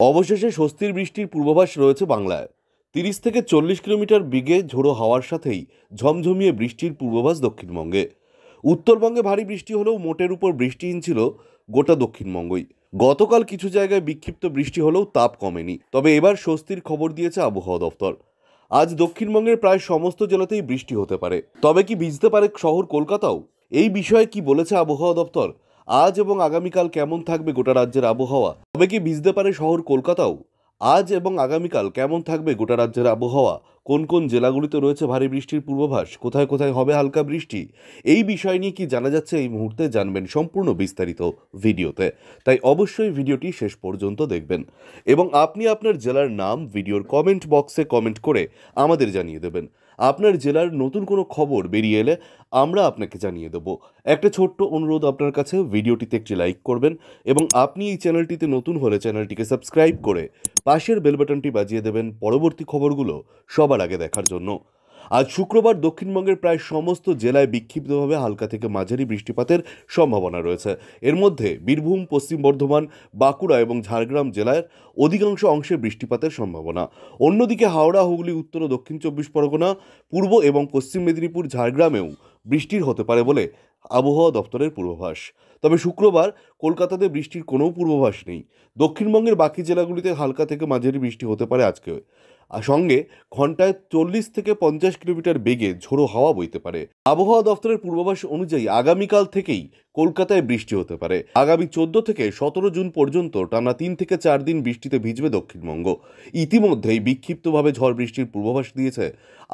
অবশেষে স্বস্তির বৃষ্টির পূর্বাভাস রয়েছে বাংলায়। ৩০ থেকে ৪০ কিলোমিটার বেগে ঝোড়ো হাওয়ার সাথেই ঝমঝমিয়ে বৃষ্টির পূর্বাভাস দক্ষিণবঙ্গে। উত্তরবঙ্গে ভারী বৃষ্টি হলেও মোটের উপর বৃষ্টিহীন ছিল গোটা দক্ষিণবঙ্গই। গতকাল কিছু জায়গায় বিক্ষিপ্ত বৃষ্টি হলেও তাপ কমেনি, তবে এবার স্বস্তির খবর দিয়েছে আবহাওয়া দফতর। আজ দক্ষিণবঙ্গের প্রায় সমস্ত জেলাতেই বৃষ্টি হতে পারে, তবে কি ভিজতে পারে শহর কলকাতাও? এই বিষয়ে কি বলেছে আবহাওয়া দফতর? আজ এবং আগামীকাল কেমন থাকবে গোটা রাজ্যের আবহাওয়া? তবে কি ভিজতে পারে শহর কলকাতাও? আজ এবং আগামীকাল কেমন থাকবে গোটা রাজ্যের আবহাওয়া? কোন কোন জেলাগুলিতে রয়েছে ভারী বৃষ্টির পূর্বাভাস? কোথায় কোথায় হবে হালকা বৃষ্টি? এই বিষয় নিয়ে কি জানা যাচ্ছে এই মুহূর্তে জানবেন সম্পূর্ণ বিস্তারিত ভিডিওতে। তাই অবশ্যই ভিডিওটি শেষ পর্যন্ত দেখবেন এবং আপনি আপনার জেলার নাম ভিডিওর কমেন্ট বক্সে কমেন্ট করে আমাদের জানিয়ে দেবেন। আপনার জেলার নতুন কোনো খবর বেরিয়ে এলে আমরা আপনাকে জানিয়ে দেব। একটা ছোট্ট অনুরোধ আপনার কাছে, ভিডিওটিতে একটি লাইক করবেন এবং আপনি এই চ্যানেলটিতে নতুন হলে চ্যানেলটিকে সাবস্ক্রাইব করে পাশের বেল বাটনটি বাজিয়ে দেবেন পরবর্তী খবরগুলো সবার আগে দেখার জন্য। আজ শুক্রবার দক্ষিণবঙ্গের প্রায় সমস্ত জেলায় বিক্ষিপ্তভাবে হালকা থেকে মাঝারি বৃষ্টিপাতের সম্ভাবনা রয়েছে। এর মধ্যে বীরভূম, পশ্চিম বর্ধমান, বাঁকুড়া এবং ঝাড়গ্রাম জেলার অধিকাংশ অংশে বৃষ্টিপাতের সম্ভাবনা। অন্যদিকে হাওড়া, হুগলি, উত্তর ও দক্ষিণ চব্বিশ পরগনা, পূর্ব এবং পশ্চিম মেদিনীপুর, ঝাড়গ্রামেও বৃষ্টির হতে পারে বলে আবহাওয়া দপ্তরের পূর্বাভাস। তবে শুক্রবার কলকাতাতে বৃষ্টির কোনো পূর্বাভাস নেই। দক্ষিণবঙ্গের বাকি জেলাগুলিতে হালকা থেকে মাঝারি বৃষ্টি হতে পারে আজকে, আর সঙ্গে ঘন্টায় 40 থেকে 50 কিলোমিটার বেগে ঝোড়ো হাওয়া বইতে পারে। আবহাওয়া দফতরের পূর্বাভাস অনুযায়ী আগামীকাল থেকেই কলকাতায় বৃষ্টি হতে পারে। আগামী 14 থেকে 17 জুন পর্যন্ত টানা 3 থেকে 4 দিন বৃষ্টিতে ভিজবে দক্ষিণবঙ্গ। ইতিমধ্যেই বিক্ষিপ্তভাবে ঝড় বৃষ্টির পূর্বাভাস দিয়েছে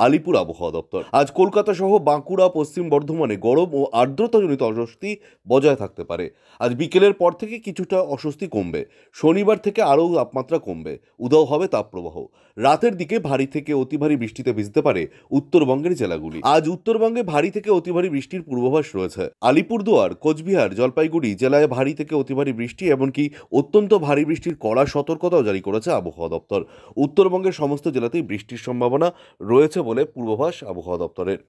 আলিপুর আবহাওয়া দপ্তর। আজ কলকাতা সহ বাঁকুড়া, পশ্চিম বর্ধমানে গরম ও আর্দ্রতাজনিত অস্বস্তি বজায় থাকতে পারে। আজ বিকেলের পর থেকে কিছুটা অস্বস্তি কমবে। শনিবার থেকে আরও তাপমাত্রা কমবে, উধাও হবে তাপপ্রবাহ। রাতের দিকে ভারী থেকে অতি ভারী বৃষ্টিতে ভিজতে পারে উত্তরবঙ্গের জেলাগুলি। আজ উত্তরবঙ্গে ভারী থেকে অতি ভারী বৃষ্টির পূর্বাভাস রয়েছে। আলিপুরদুয়ার, কোচবিহার, জলপাইগুড়ি জেলায় ভারী থেকে অতি ভারী বৃষ্টি এমনকি অত্যন্ত ভারী বৃষ্টির কড়া সতর্কতাও জারি করেছে আবহাওয়া দপ্তর। উত্তরবঙ্গের সমস্ত জেলাতেই বৃষ্টির সম্ভাবনা রয়েছে বলে পূর্বাভাস আবহাওয়া দপ্তরের।